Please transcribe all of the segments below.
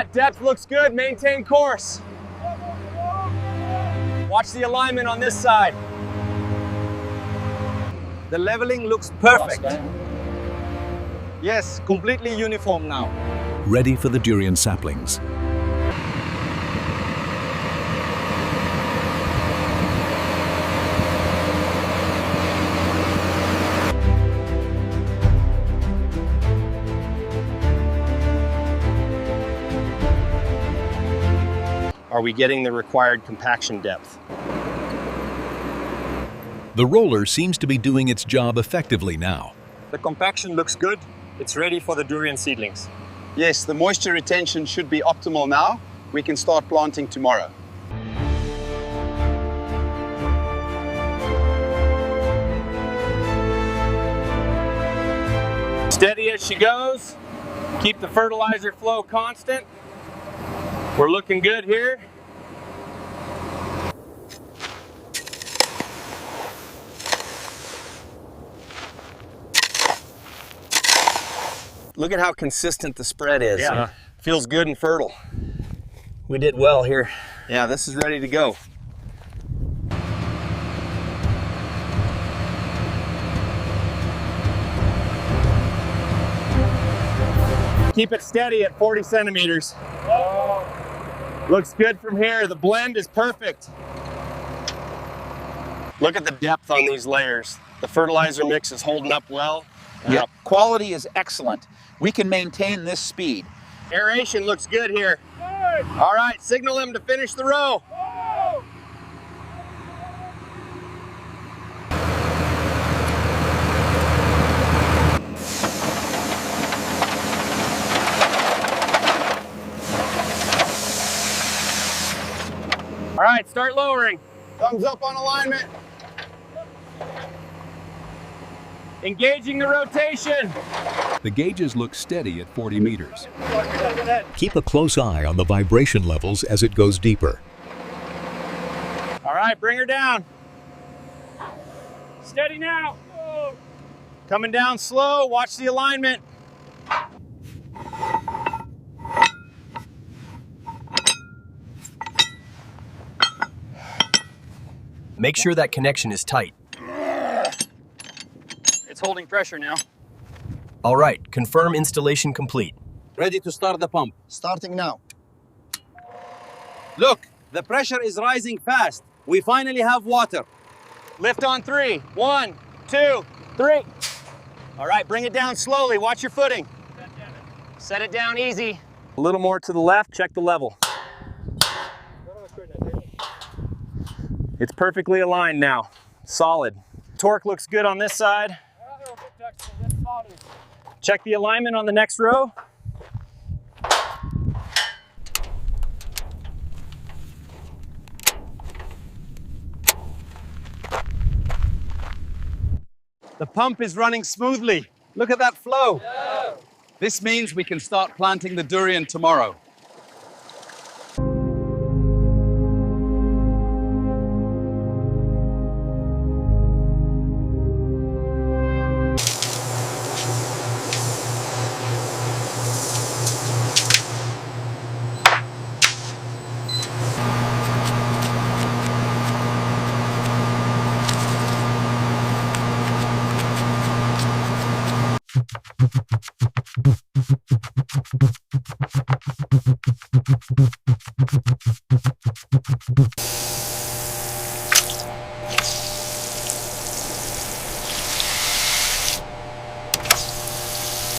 right, depth looks good. Maintain course. Watch the alignment on this side. The leveling looks perfect. Yes, completely uniform now. Ready for the durian saplings. Are we getting the required compaction depth? The roller seems to be doing its job effectively now. The compaction looks good. It's ready for the durian seedlings. Yes, the moisture retention should be optimal now. We can start planting tomorrow. Steady as she goes. Keep the fertilizer flow constant. We're looking good here. Look at how consistent the spread is. Yeah. Feels good and fertile. We did well here. Yeah, this is ready to go. Keep it steady at 40 centimeters. Looks good from here. The blend is perfect. Look at the depth on these layers. The fertilizer mix is holding up well. Yeah, quality is excellent. We can maintain this speed. Aeration looks good here. All right, signal him to finish the row. All right, start lowering. Thumbs up on alignment. Engaging the rotation. The gauges look steady at 40 meters. Keep a close eye on the vibration levels as it goes deeper. All right, bring her down. Steady now. Coming down slow, watch the alignment. Make sure that connection is tight. It's holding pressure now. All right, confirm installation complete. Ready to start the pump. Starting now. Look, the pressure is rising fast. We finally have water. Lift on 3. 1, 2, 3. All right, bring it down slowly. Watch your footing. Set it down easy. A little more to the left, check the level. It's perfectly aligned now. Solid. Torque looks good on this side. Check the alignment on the next row. The pump is running smoothly. Look at that flow. This means we can start planting the durian tomorrow.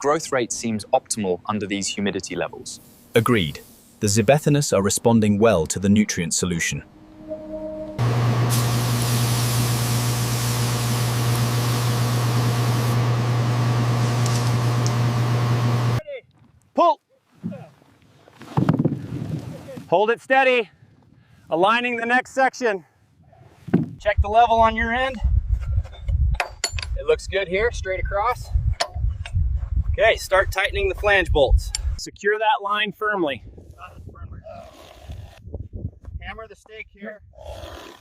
Growth rate seems optimal under these humidity levels. Agreed. The Zibethanus are responding well to the nutrient solution. Pull. Hold it steady. Aligning the next section. Check the level on your end. It looks good here, straight across. Okay, start tightening the flange bolts. Secure that line firmly. Hammer the stake here.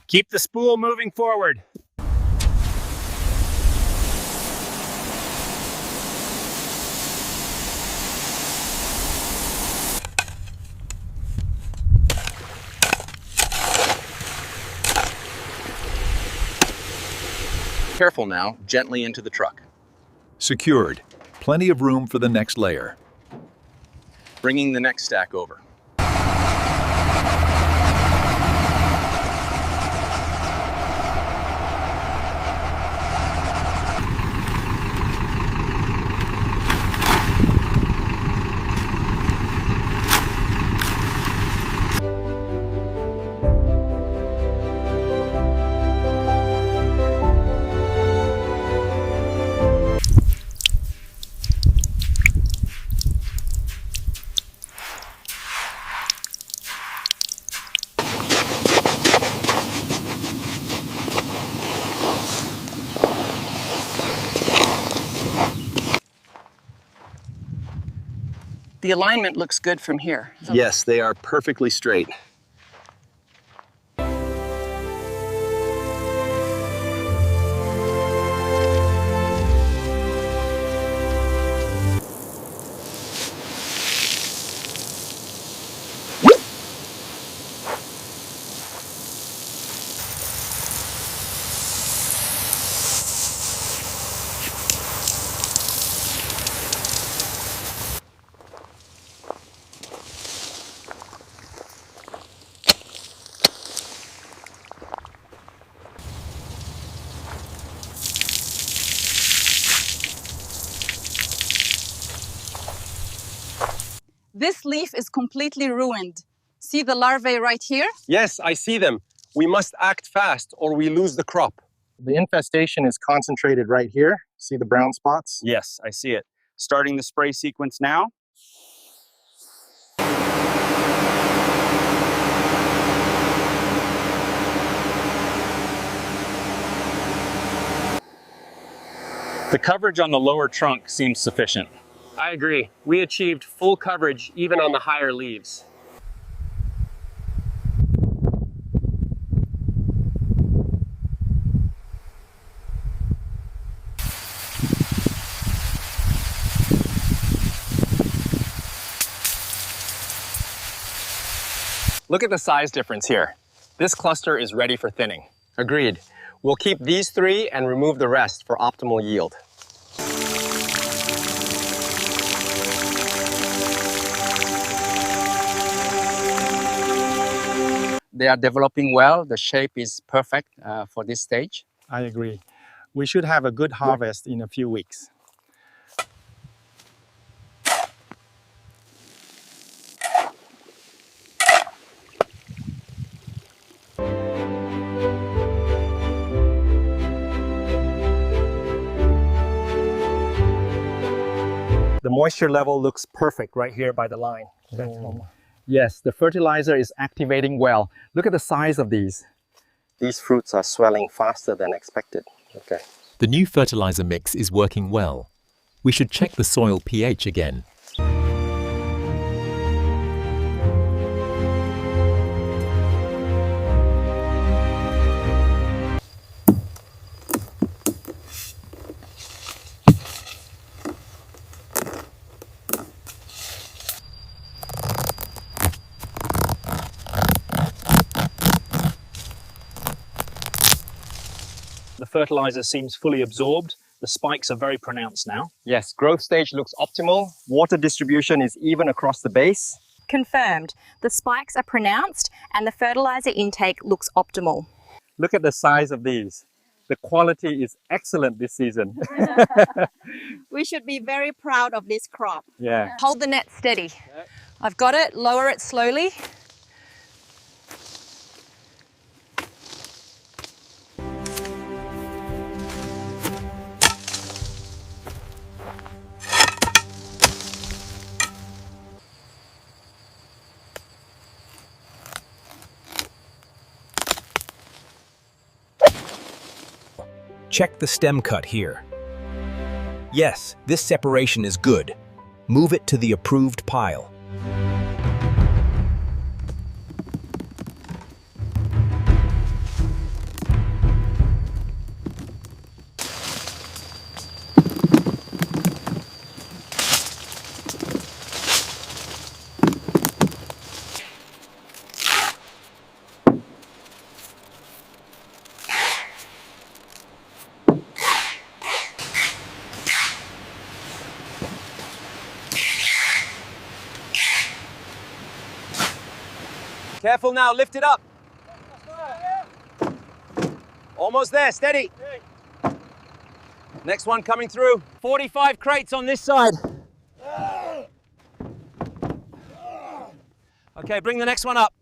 Keep the spool moving forward. Careful now, gently into the truck. Secured. Plenty of room for the next layer. Bringing the next stack over. The alignment looks good from here. Yes, they are perfectly straight. This leaf is completely ruined. See the larvae right here? Yes, I see them. We must act fast or we lose the crop. The infestation is concentrated right here. See the brown spots? Yes, I see it. Starting the spray sequence now. The coverage on the lower trunk seems sufficient. I agree. We achieved full coverage even on the higher leaves. Look at the size difference here. This cluster is ready for thinning. Agreed. We'll keep these 3 and remove the rest for optimal yield. They are developing well. The shape is perfect for this stage. I agree. We should have a good harvest in a few weeks. The moisture level looks perfect right here by the line. Yes, the fertilizer is activating well. Look at the size of these. These fruits are swelling faster than expected. Okay. The new fertilizer mix is working well. We should check the soil pH again. The fertilizer seems fully absorbed. The spikes are very pronounced now. Yes, growth stage looks optimal. Water distribution is even across the base. Confirmed. The spikes are pronounced and the fertilizer intake looks optimal. Look at the size of these. The quality is excellent this season. We should be very proud of this crop. Yeah. Hold the net steady. I've got it. Lower it slowly. Check the stem cut here. Yes, this separation is good. Move it to the approved pile. Careful now, lift it up. Almost there, steady. Next one coming through. 45 crates on this side. Okay, bring the next one up.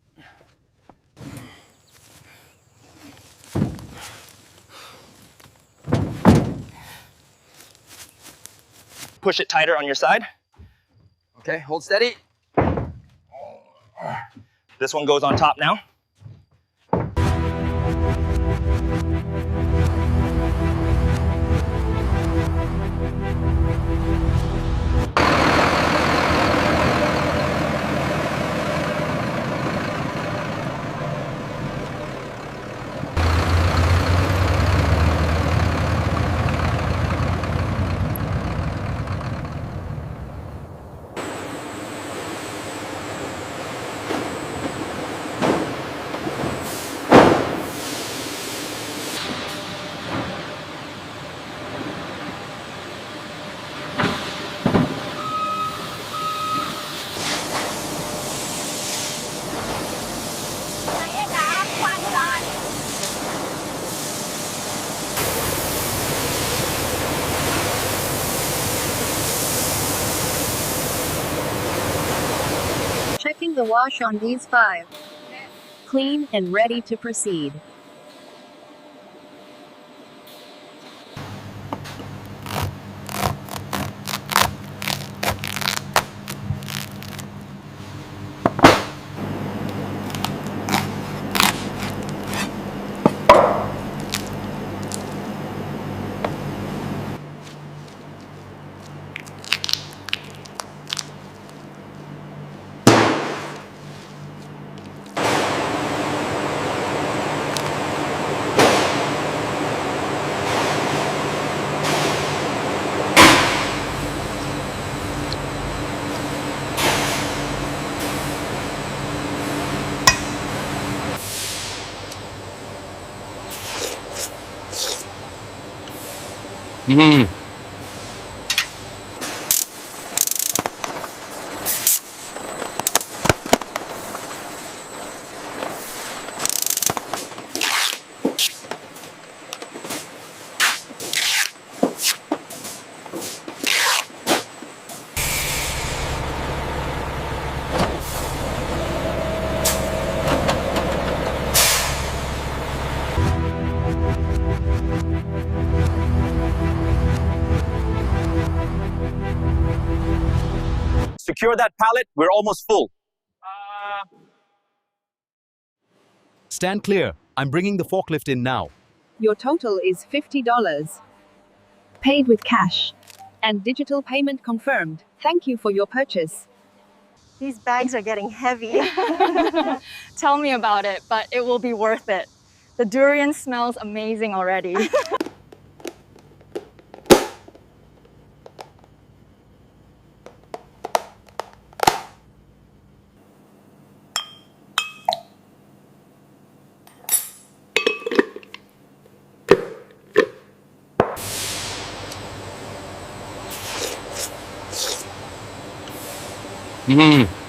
Push it tighter on your side. Okay, hold steady. This one goes on top now. Checking the wash on these 5. Clean and ready to proceed. Secure that pallet, we're almost full. Stand clear. I'm bringing the forklift in now. Your total is $50. Paid with cash. And digital payment confirmed. Thank you for your purchase. These bags are getting heavy. Tell me about it, but it will be worth it. The durian smells amazing already. Mm-hmm.